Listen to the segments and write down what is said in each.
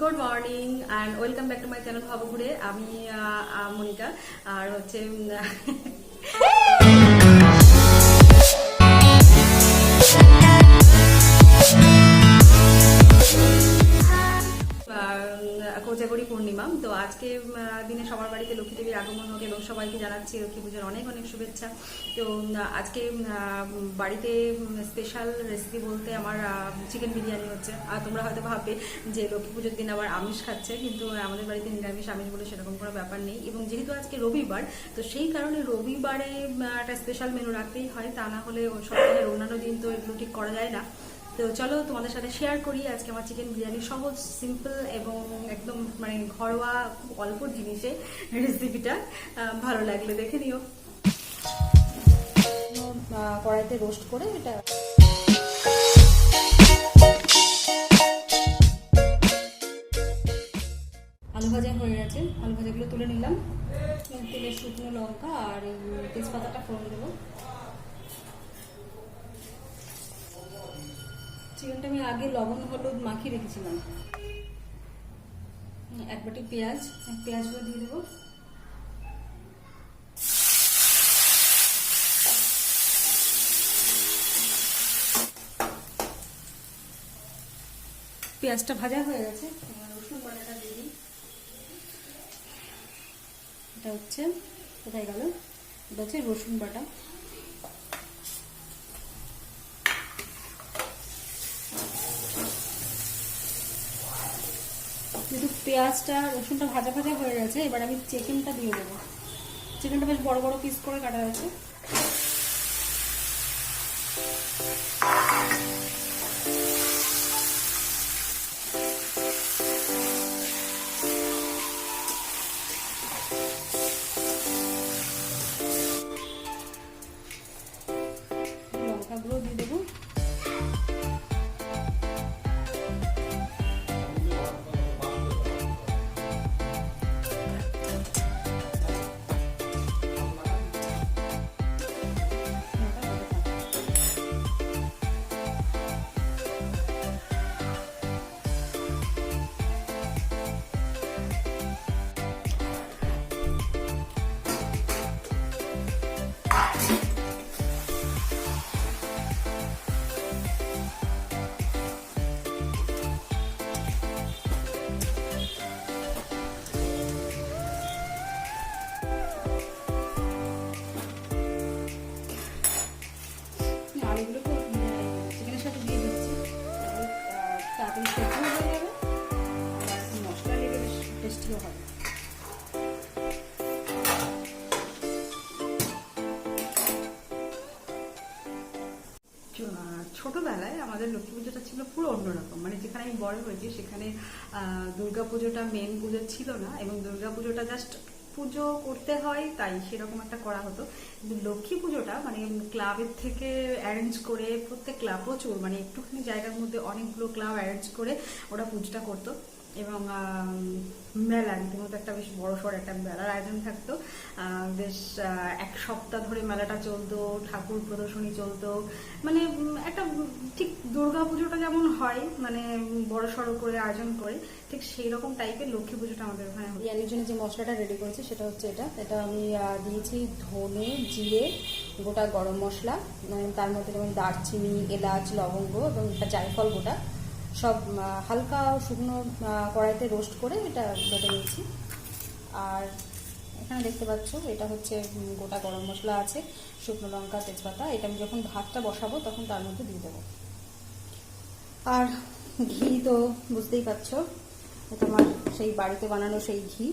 Good morning and welcome back to my channel Bhabghure. আমি মনিকা আর হচ্ছে কোজাগরি পূর্ণিমা। তো আজকে দিনে সবার বাড়িতে লক্ষ্মী দেবীর আগমন হোক এবং সবাইকে জানাচ্ছি লক্ষ্মী পুজোর অনেক অনেক শুভেচ্ছা। তো আজকে বাড়িতে স্পেশাল রেসিপি বলতে আমার চিকেন বিরিয়ানি হচ্ছে। আর তোমরা হয়তো ভাববে যে লক্ষ্মী পুজোর দিন আবার আমিষ খাচ্ছে, কিন্তু আমাদের বাড়িতে নিরামিষ আমিষ বলে সেরকম কোনো ব্যাপার নেই। এবং যেহেতু আজকে রবিবার, তো সেই কারণে রবিবারে একটা স্পেশাল মেনু রাখতেই হয়, তা না হলে সপ্তাহের অন্যান্য দিন তো এগুলো ঠিক করা যায় না। তো চলো তোমাদের সাথে শেয়ার করি আজকে আমার চিকেন বিরিয়ানি, সহজ সিম্পল এবং একদম মানে ঘরোয়া খুব অল্প জিনিসে রেসিপিটা। ভালো লাগলে দেখে নিও। কড়াইতে রোস্ট করে এটা আলু ভাজা হয়ে গেছে, আলু ভাজাগুলো তুলে নিলাম। তেলে শুকনো লঙ্কা আর তেজপাতাটা ফোড়ন দেবো। চিকেনটা আমি আগে লবণ হলুদ মাখিয়ে রেখেছিলাম। এক বাটি পেঁয়াজগুলো দিয়ে দেবো। পেঁয়াজটা ভাজা হয়ে গেছে, রসুন বাটাটা দিয়ে দিই। এটা হচ্ছে কোথায় গেল, এটা হচ্ছে রসুন বাটা। যেহেতু পেঁয়াজটা রসুনটা ভাজা ভাজা হয়ে গেছে, এবার আমি চিকেনটা দিয়ে দেবো। চিকেনটা বেশ বড় বড় পিস করে কাটা হয়েছে। লঙ্কাগুলো দিয়ে দেবো। আলুগুলোকে চিকেনের সাথে দিয়ে দিচ্ছি, তাড়াতাড়ি সেদ্ধ হয়ে যাবে আর মশলা লেগে বেশ টেস্টিও হবে। ছোটবেলায় আমাদের লক্ষ্মী পুজোটা ছিল পুরো অন্যরকম, মানে যেখানে আমি বড় হয়েছি সেখানে দুর্গা পুজোটা মেন পুজো ছিল না, এবং দুর্গা পুজোটা জাস্ট পুজো করতে হয় তাই সেরকম একটা করা হতো। কিন্তু লক্ষ্মী পুজোটা মানে ক্লাবের থেকে অ্যারেঞ্জ করে, প্রত্যেক ক্লাব প্রচুর মানে একটুখানি জায়গার মধ্যে অনেকগুলো ক্লাব অ্যারেঞ্জ করে ওরা পুজোটা করতো। এবং মেলা রীতিমতো একটা বেশ বড়সড় একটা মেলার আয়োজন থাকতো। বেশ এক সপ্তাহ ধরে মেলাটা চলতো, ঠাকুর প্রদর্শনী চলতো, মানে একটা ঠিক দুর্গা পুজোটা যেমন হয় মানে বড়সড় করে আয়োজন করে, ঠিক সেই রকম টাইপের লক্ষ্মী পুজোটা আমাদের ওখানে হয়। বিরিয়ানির জন্য যে মশলাটা রেডি করেছি সেটা হচ্ছে এটা আমি দিয়েছি ধনে, জিরে, গোটা গরম মশলা, তার মধ্যে যেমন দারচিনি, এলাচ, লবঙ্গ এবং একটা জায়ফল গোটা, সব হালকা শুকনো কড়াইতে রোস্ট করে এটা বেটে নিয়েছি। আর এখানে দেখতে পাচ্ছ এটা হচ্ছে গোটা গরম মশলা আছে, শুকনো লঙ্কা, তেজপাতা। এটা আমি যখন ভাতটা বসাবো তখন তার মধ্যে দিয়ে দেবো। আর ঘি তো বুঝতেই পারছো, এটা আমার সেই বাড়িতে বানানো সেই ঘি,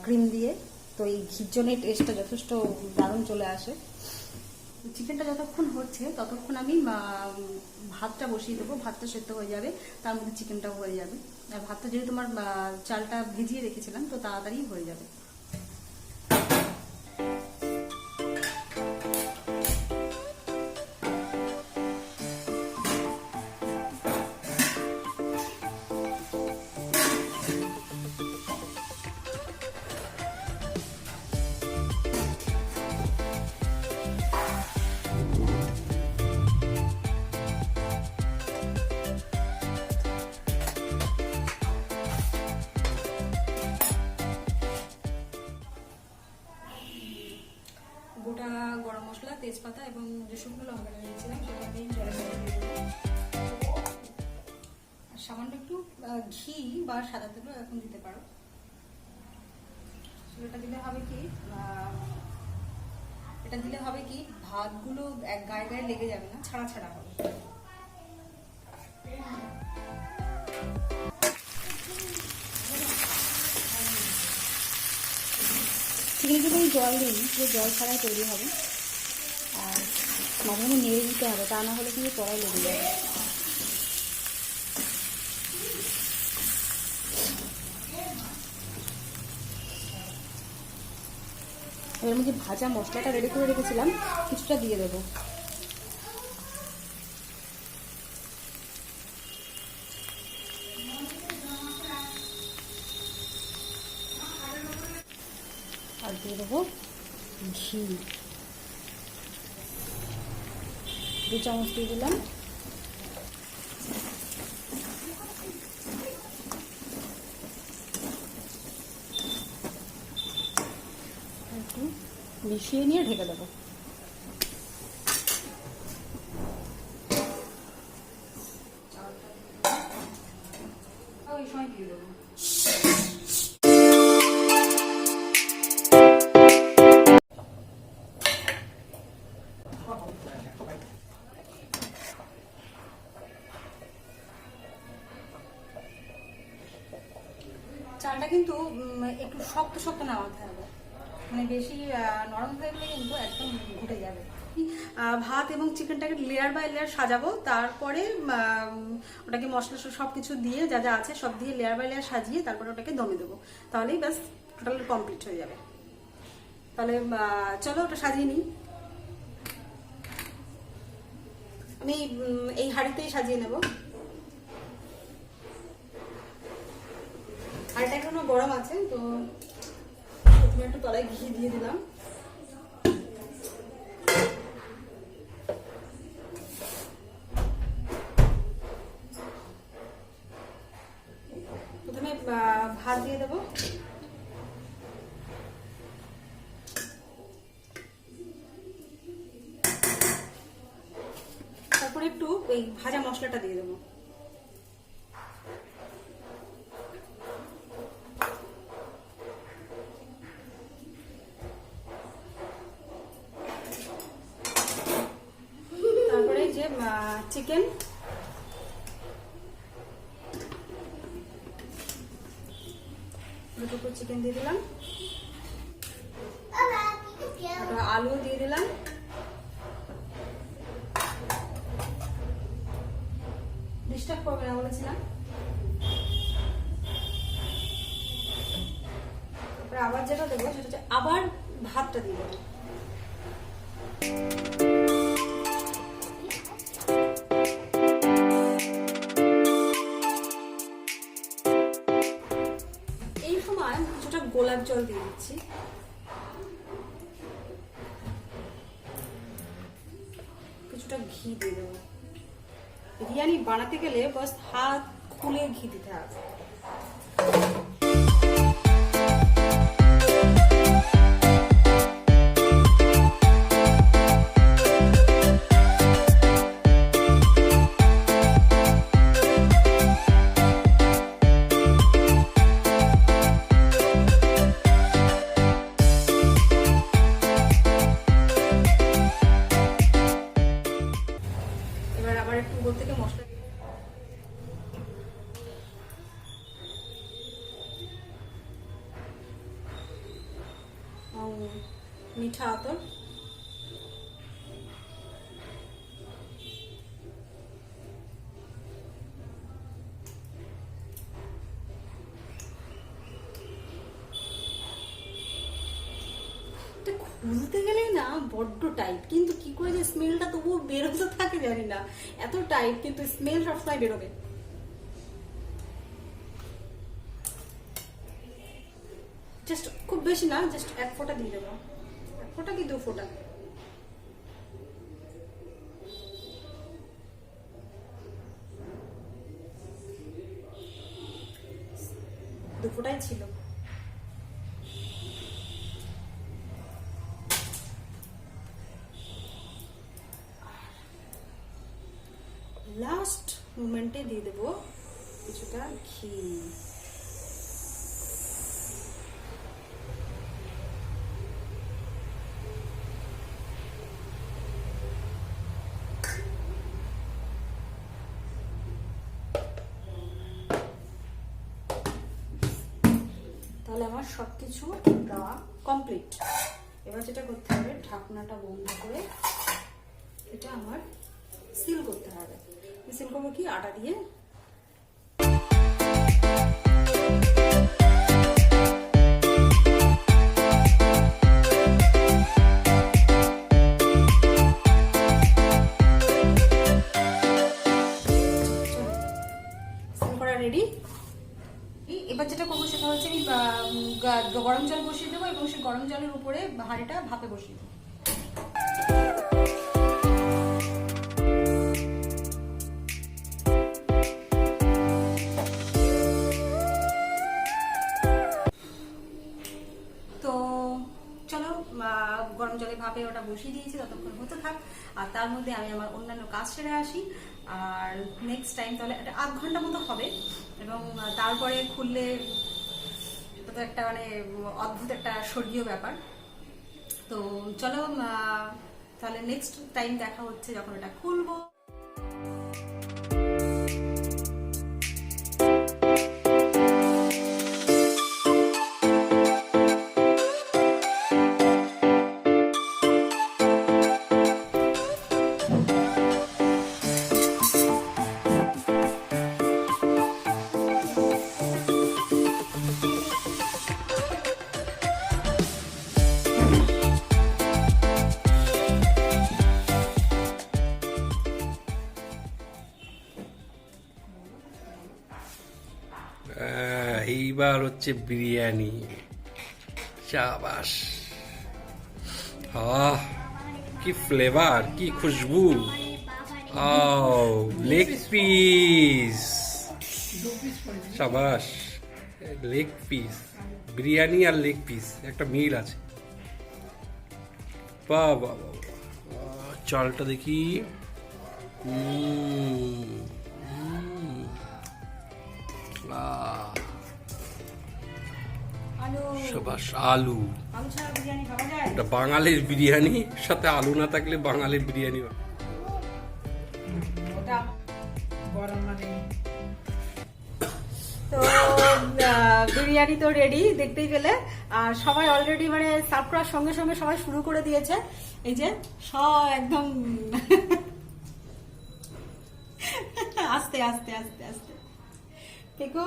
ক্রিম দিয়ে। তো এই ঘির জন্য টেস্টটা যথেষ্ট দারুণ চলে আসে। চিকেনটা যতক্ষণ হচ্ছে ততক্ষণ আমি ভাতটা বসিয়ে দেবো। ভাতটা সেদ্ধ হয়ে যাবে, তার মধ্যে চিকেনটাও হয়ে যাবে। আর ভাতটা যেহেতু তোমার চালটা ভিজিয়ে রেখেছিলাম, তো তাড়াতাড়ি হয়ে যাবে। তেজপাতা এবং যে শুকনো লঙ্কা নিয়েছিলাম সেটা আমি জলের মধ্যে দিয়ে দেবো। আর সামান্য একটু ঘি বা সাদা তেলও এখন দিতে পারো। সেটা দিলে হবে কি, এটা দিলে হবে কি ভাতগুলো এক গায়ে গায়ে লেগে যাবে না, ছাড়া ছাড়া হবে। চিকেনগুলো জল দিই, পুরো জল ছাড়াই তৈরি হবে। আর মাঝে মাঝে নেড়ে দিতে হবে, তা না হলে কিন্তু কড়াই লেগে যাবে। এর মধ্যে ভাজা মশলাটা রেডি করে রেখেছিলাম, কিছুটা দিয়ে দেবো। আর দিয়ে দেবো ঘি, 2 চামচ দিয়ে দিলাম। একটু মিশিয়ে নিয়ে ঢেকে দেবো। ওই সময় দিয়ে দেবো। চালটা কিন্তু একটু শক্ত শক্ত নামাতে হবে, মানে বেশি নরম হয়ে গেলে কিন্তু একদম ঘুটে যাবে। ভাত এবং চিকেনটাকে লেয়ার বাই লেয়ার সাজাবো, তারপরে ওটাকে মশলা সব কিছু দিয়ে যা যা আছে সব দিয়ে লেয়ার বাই লেয়ার সাজিয়ে তারপরে ওটাকে দমে দেবো, তাহলেই ব্যাস টোটাল কমপ্লিট হয়ে যাবে। তাহলে চলো ওটা সাজিয়ে নিই। আমি এই হাঁড়িতেই সাজিয়ে নেব। হাঁড়িটা এখনো গরম আছে, তো প্রথমে একটু তলায় ঘি দিয়ে দিলাম। প্রথমে ভাত দিয়ে দেবো, তারপরে একটু ওই ভাজা মশলাটা দিয়ে দেবো। তারপরে যে চিকেন, দুটো করে চিকেন দিয়ে দিলাম, আলু দিয়ে দিলাম, ডিস্টার্ব করবে না বলেছিলাম। তারপরে আবার যেটা দেবো সেটা হচ্ছে আবার ভাতটা দিয়ে দেবো। এই সময় কিছুটা গোলাপ জল দিয়ে দিচ্ছি। কিছুটা ঘি দিয়ে দেবো। বিরিয়ানি বানাতে গেলে বাস হাত খুলে ঘি দিতে হবে। এবার আবার একটু উপর থেকে মশলা মিঠা আতর, খুলতে গেলে না বড্ড টাইট, কিন্তু কি করে যে স্মেলটা তবুও বেরোতে থাকে জানি না, এত টাইট কিন্তু স্মেল সবসময় বেরোবে। জাস্ট খুব বেশি না, জাস্ট 1 ফোঁটা দিয়ে দেবো, 1 ফোঁটা কি 2 ফোঁটা। দু ফোঁটাই ছিল। লাস্ট মোমেন্টে দিয়ে দেবো কিছুটা ঘি। তাহলে আমার সবকিছু দেওয়া কমপ্লিট। এবার যেটা করতে হবে, ঢাকনাটা বন্ধ করে এটা আমার সিল করতে হবে। সিল করবো কি, আটা দিয়ে। সিল করা রেডি। এবার যেটা করবো সেটা হচ্ছে আমি গরম জল বসিয়ে দেবো এবং সেই গরম জলের উপরে হাঁড়িটা ভাপে বসিয়ে দেবো। তো চলো, গরম জলে ভাপে ওটা বসিয়ে দিয়েছি, ততক্ষণ হতে থাক। আর তার মধ্যে আমি আমার অন্যান্য কাজ সেরে আসি। আর নেক্সট টাইম তাহলে এটা 8 ঘন্টা মতো হবে এবং তারপরে খুললে এটা তো একটা মানে অদ্ভুত একটা স্বর্গীয় ব্যাপার। তো চলো, তাহলে নেক্সট টাইম দেখা হচ্ছে যখন এটা খুলবো। এইবার হচ্ছে বিরিয়ানি। শাবাশ, কি ফ্লেভার, কি খুশবু। লেগ পিস, শাবাশ, লেগ পিস। বিরিয়ানি আর লেগ পিস একটা মিল আছে। বাহ বাহ বাহ, চালটা দেখি। শাবাশ, আলু। এটা বাঙালির বিরিয়ানি, সাথে আলু না থাকলে বাঙালির বিরিয়ানি। তো বিরিয়ানি তো রেডি দেখতেই পেলে। আর সবাই অলরেডি মানে সার্ভ করার সঙ্গে সঙ্গে সবাই শুরু করে দিয়েছে। এই যে সব একদম আস্তে আস্তে আস্তে আস্তে। পিকু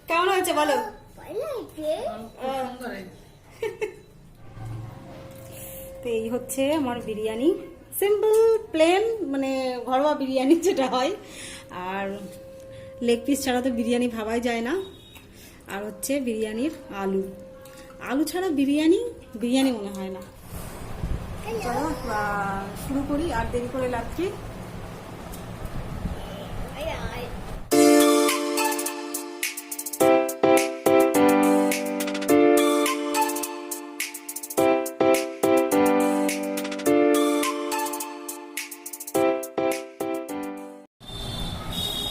কেমন হয়েছে বলো? তো এই হচ্ছে আমার বিরিয়ানি, সিম্পল প্লেন মানে ঘরোয়া বিরিয়ানি যেটা হয়। আর লেগ পিস ছাড়া তো বিরিয়ানি ভাবাই যায় না। আর হচ্ছে বিরিয়ানির আলু, আলু ছাড়া বিরিয়ানি বিরিয়ানি মনে হয় না। চলো শুরু করি, আর দেরি করে লাগছি।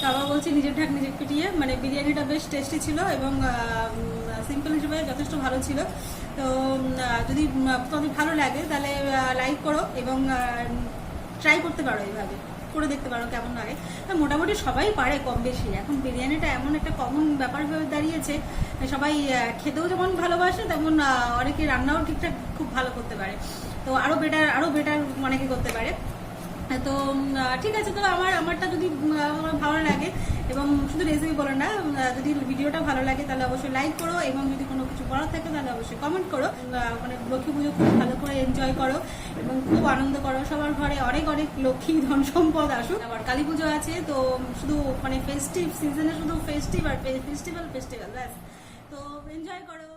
আবার বলছি, নিজের ঢাক নিজের পিটিয়ে, মানে বিরিয়ানিটা বেশ টেস্টি ছিল এবং সিম্পল হিসেবে যথেষ্ট ভালো ছিল। তো যদি তোমাদের ভালো লাগে তাহলে লাইক করো এবং ট্রাই করতে পারো, এইভাবে করে দেখতে পারো কেমন লাগে। মোটামুটি সবাই পারে কম বেশি। এখন বিরিয়ানিটা এমন একটা কমন ব্যাপার হয়ে দাঁড়িয়েছে, সবাই খেতেও যেমন ভালোবাসে তেমন অনেকে রান্নাও ঠিকঠাক খুব ভালো করতে পারে। তো আরও বেটার অনেকে করতে পারে। তো ঠিক আছে, তো আমারটা যদি ভালো লাগে এবং শুধু রেসিপি বলো না, যদি ভিডিওটা ভালো লাগে তাহলে অবশ্যই লাইক করো এবং যদি কোনো কিছু বলার থাকে তাহলে অবশ্যই কমেন্ট করো। মানে লক্ষ্মী পুজো খুব ভালো করে এনজয় করো এবং খুব আনন্দ করো। সবার ঘরে অনেক অনেক লক্ষ্মী ধন সম্পদ আসুক। আবার কালী পুজো আছে, তো শুধু মানে ফেস্টিভ সিজনে শুধু ফেস্টিভ আর ফেস্টিভ্যাল ব্যাস। তো এনজয় করো।